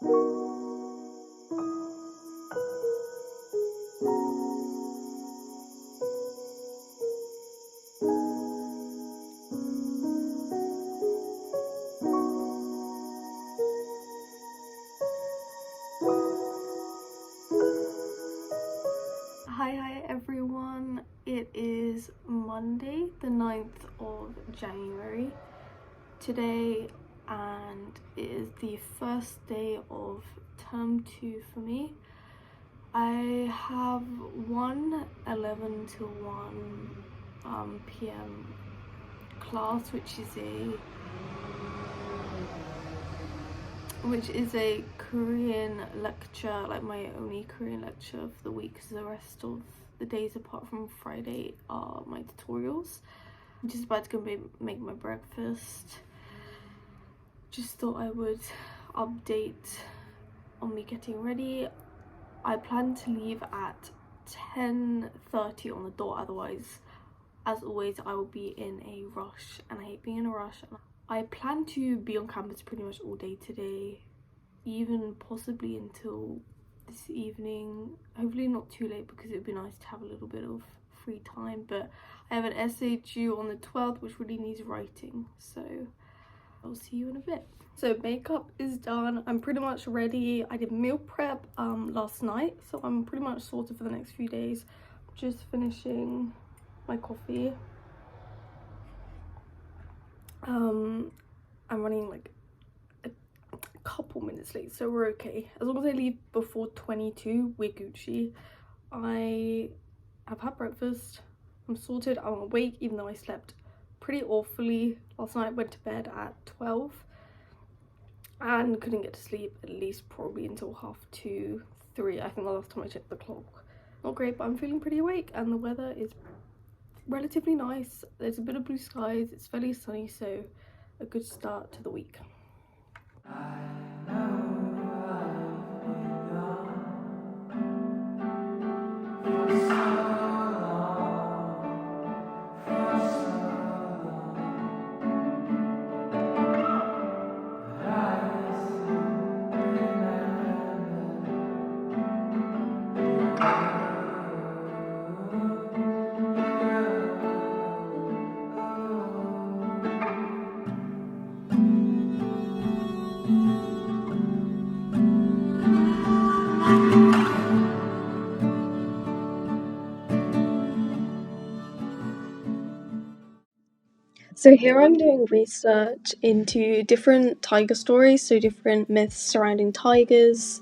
Hi everyone, it is Monday the 9th of January today, and it is the first day of term 2 for me. I have one 11 to 1 p.m. class, which is a Korean lecture, like my only Korean lecture of the week, because the rest of the days apart from Friday are my tutorials. I'm just about to go make my breakfast. Just thought I would update on me getting ready. I plan to leave at 10:30 on the dot, otherwise, as always, I will be in a rush, and I hate being in a rush. I plan to be on campus pretty much all day today, even possibly until this evening. Hopefully not too late, because it would be nice to have a little bit of free time. But I have an essay due on the 12th, which really needs writing, so I'll see you in a bit. So makeup is done. I'm pretty much ready. I did meal prep last night, so I'm pretty much sorted for the next few days. Just finishing my coffee. I'm running like a couple minutes late, so we're okay. As long as I leave before 22, we're Gucci. I have had breakfast. I'm sorted. I'm awake, even though I slept pretty awfully last night. I went to bed at 12 and couldn't get to sleep at least probably until 2:30, 3. I think the last time I checked the clock. Not great, but I'm feeling pretty awake, and the weather is relatively nice. There's a bit of blue skies. It's fairly sunny, so a good start to the week. So here I'm doing research into different tiger stories, so different myths surrounding tigers,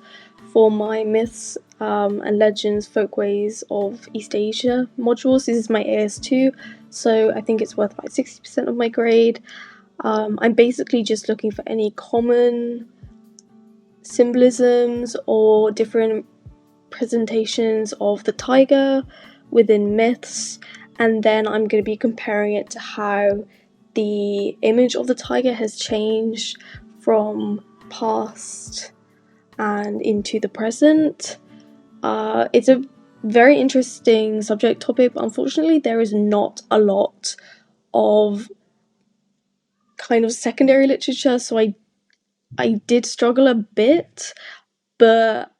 for my myths and legends, folkways of East Asia modules. This is my AS2, so I think it's worth about 60% of my grade. I'm basically just looking for any common symbolisms or different presentations of the tiger within myths, and then I'm going to be comparing it to how the image of the tiger has changed from past and into the present. It's a very interesting subject topic, but unfortunately there is not a lot of kind of secondary literature, so I did struggle a bit, but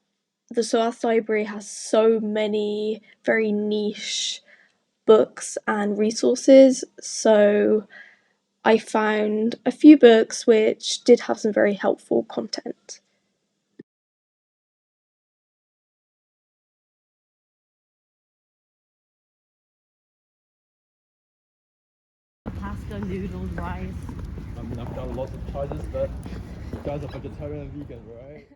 the SOAS library has so many very niche books and resources, so I found a few books which did have some very helpful content. Pasta, noodles, rice. I mean, I've done lots of choices, but you guys are vegetarian and vegan, right?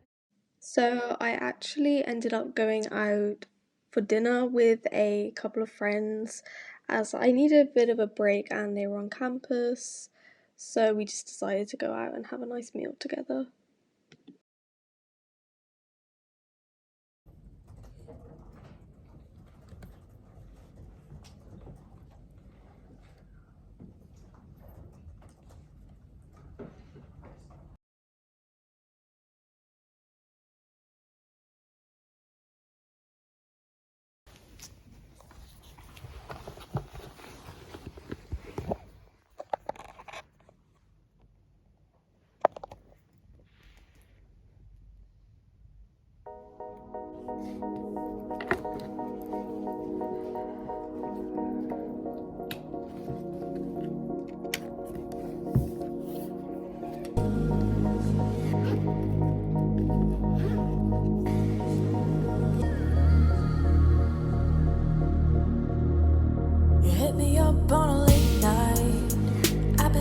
So I actually ended up going out for dinner with a couple of friends, as I needed a bit of a break and they were on campus, so we just decided to go out and have a nice meal together.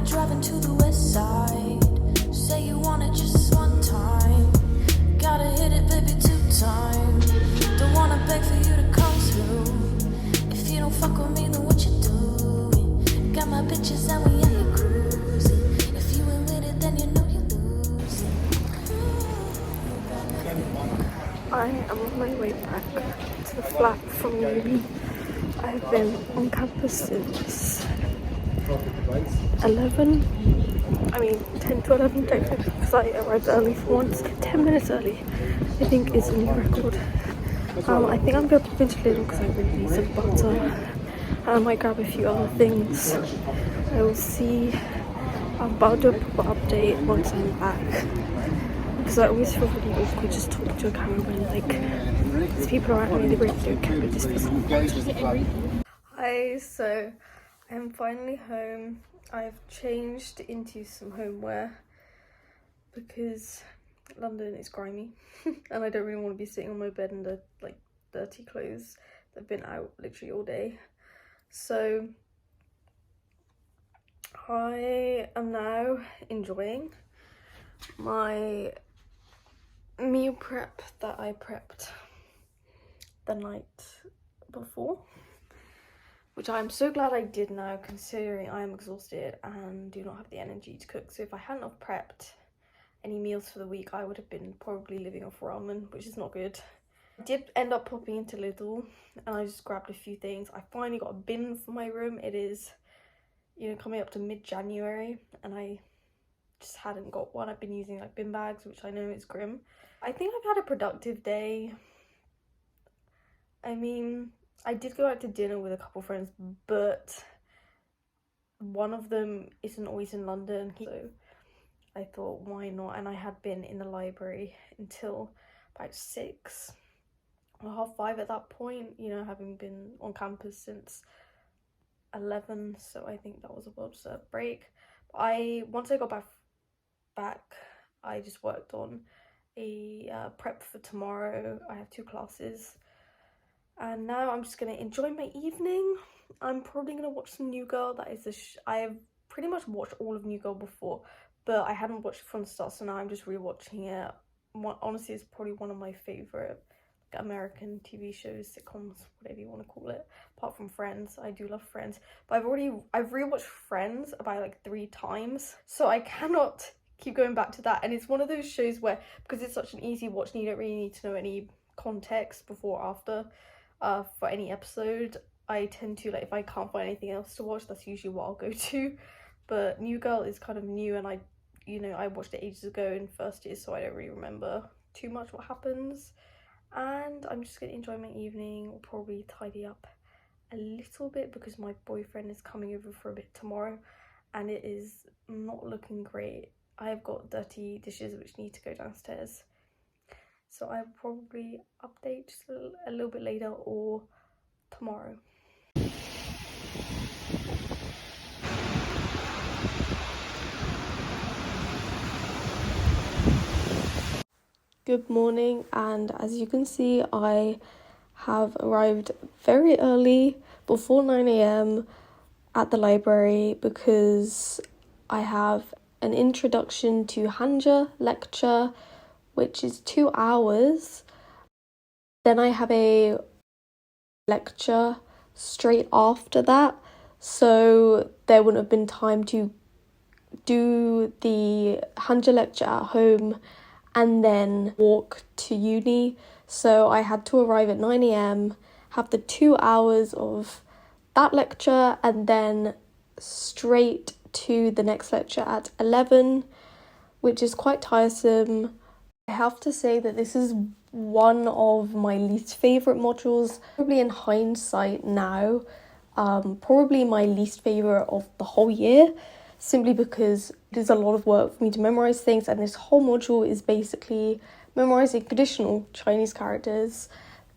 driving to the west side. Say you want it just one time. Gotta hit it, baby, 2 times. Don't wanna beg for you to come through. If you don't fuck with me, then what you doing? Got my bitches and we out here cruising. If you ain't with it, then you know you're losing. I am on my way back to the flat from uni. I've been on campus since 10 to 11 technically, because I arrived early for once. 10 minutes early, I think, is a new record. I think I'm going to finish a little because I really need some butter. And I might grab a few other things. I will see. I'm about to do a proper update once I'm back. Because I always feel really awkward just talking to a camera when, like, there's people around me, they really don't care. It just feels awkward. Hi, so I'm finally home. I've changed into some homeware because London is grimy and I don't really want to be sitting on my bed in the like dirty clothes that have been out literally all day. So I am now enjoying my meal prep that I prepped the night before, which I'm so glad I did now, considering I am exhausted and do not have the energy to cook. So if I hadn't have prepped any meals for the week, I would have been probably living off ramen, which is not good. I did end up popping into Lidl and I just grabbed a few things. I finally got a bin for my room. It is, you know, coming up to mid-January and I just hadn't got one. I've been using like bin bags, which I know is grim. I think I've had a productive day. I mean, I did go out to dinner with a couple friends, but one of them isn't always in London, so I thought, why not? And I had been in the library until about 6 or half 5 at that point, you know, having been on campus since 11, so I think that was a well-deserved break. Once I got back, I just worked on a prep for tomorrow. I have 2 classes. And now I'm just going to enjoy my evening. I'm probably going to watch some New Girl. That is I have pretty much watched all of New Girl before, but I hadn't watched it from the start, so now I'm just rewatching it. Honestly, it's probably one of my favourite American TV shows, sitcoms, whatever you want to call it, apart from Friends. I do love Friends, but I've rewatched Friends about like 3 times, so I cannot keep going back to that. And it's one of those shows where, because it's such an easy watch and you don't really need to know any context before or after for any episode, I tend to, like, if I can't find anything else to watch, that's usually what I'll go to. But New Girl is kind of new, and I watched it ages ago in first year, so I don't really remember too much what happens. And I'm just going to enjoy my evening. I'll probably tidy up a little bit because my boyfriend is coming over for a bit tomorrow and it is not looking great. I've got dirty dishes which need to go downstairs, so I'll probably update just a little bit later or tomorrow. Good morning, and as you can see, I have arrived very early, before 9 AM at the library, because I have an introduction to Hanja lecture, which is 2 hours. Then I have a lecture straight after that, so there wouldn't have been time to do the Hanja lecture at home and then walk to uni. So I had to arrive at 9 AM, have the 2 hours of that lecture, and then straight to the next lecture at 11, which is quite tiresome. I have to say that this is one of my least favourite modules, probably in hindsight now, probably my least favourite of the whole year, simply because it is a lot of work for me to memorise things, and this whole module is basically memorising traditional Chinese characters,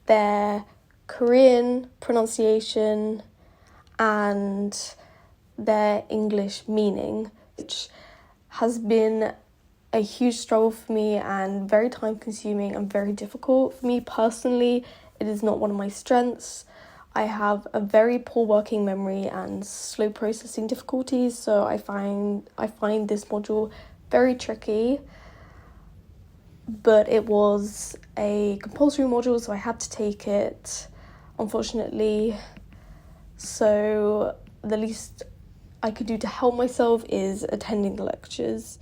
their Korean pronunciation and their English meaning, which has been a huge struggle for me and very time consuming and very difficult for me personally. It is not one of my strengths. I have a very poor working memory and slow processing difficulties, so I find this module very tricky. But it was a compulsory module, so I had to take it, unfortunately. So the least I could do to help myself is attending the lectures.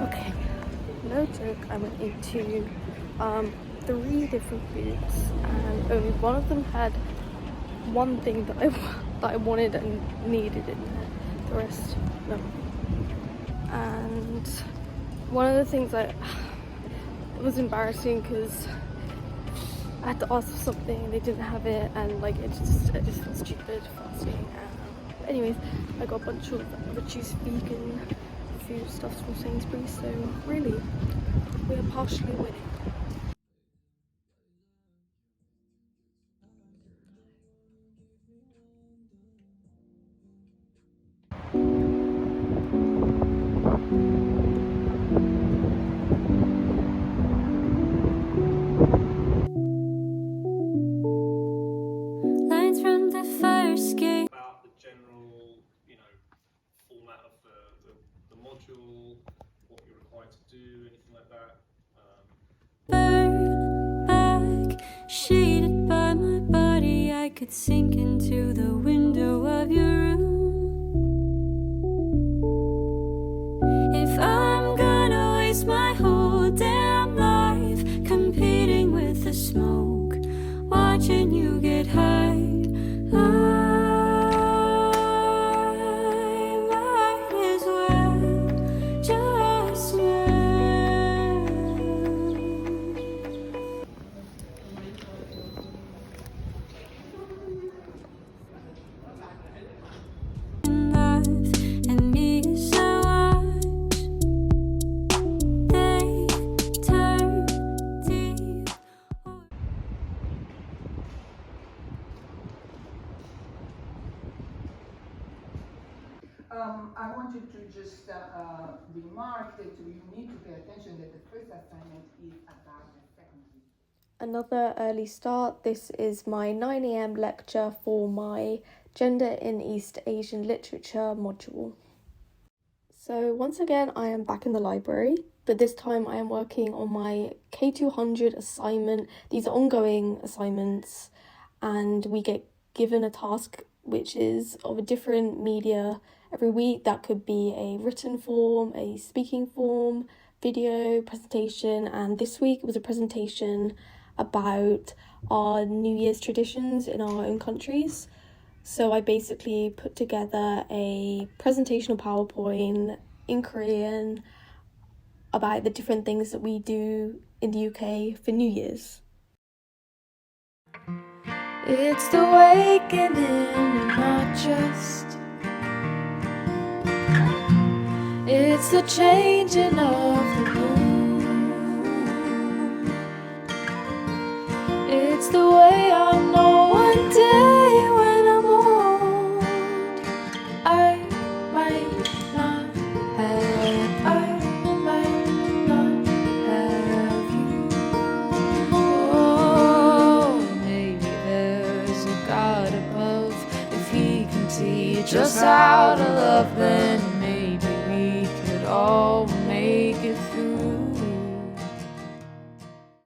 Okay, no joke, I went into 3 different booths and only one of them had one thing that I wanted and needed in there. The rest, no. And one of the things it was embarrassing because I had to ask for something and they didn't have it, and like it just felt stupid fasting. Anyways, I got a bunch of reduced vegan foodstuffs from Sainsbury's, so really we are partially winning. Lines from the fire escape. About the general, format of the module, what you're required to do, anything like that. Burn back, shaded by my body, I could sink into the window of your room. If I'm gonna waste my whole damn life competing with the smoke, watching you get high, I might as well just swim. Life and me is so watch, they turn deep. I wanted to just remark that you need to pay attention that the first assignment is about the second week. Another early start. This is my 9 a.m. lecture for my Gender in East Asian Literature module. So once again, I am back in the library, but this time I am working on my K200 assignment. These are ongoing assignments, and we get given a task which is of a different media every week. That could be a written form, a speaking form, video, presentation, and this week was a presentation about our New Year's traditions in our own countries. So I basically put together a presentational PowerPoint in Korean about the different things that we do in the UK for New Year's. It's the wakening and not just. It's the changing of the moon. It's the way I know one day when I'm old, I might not have you. Oh, maybe there's a God above. If he can teach us how to love, then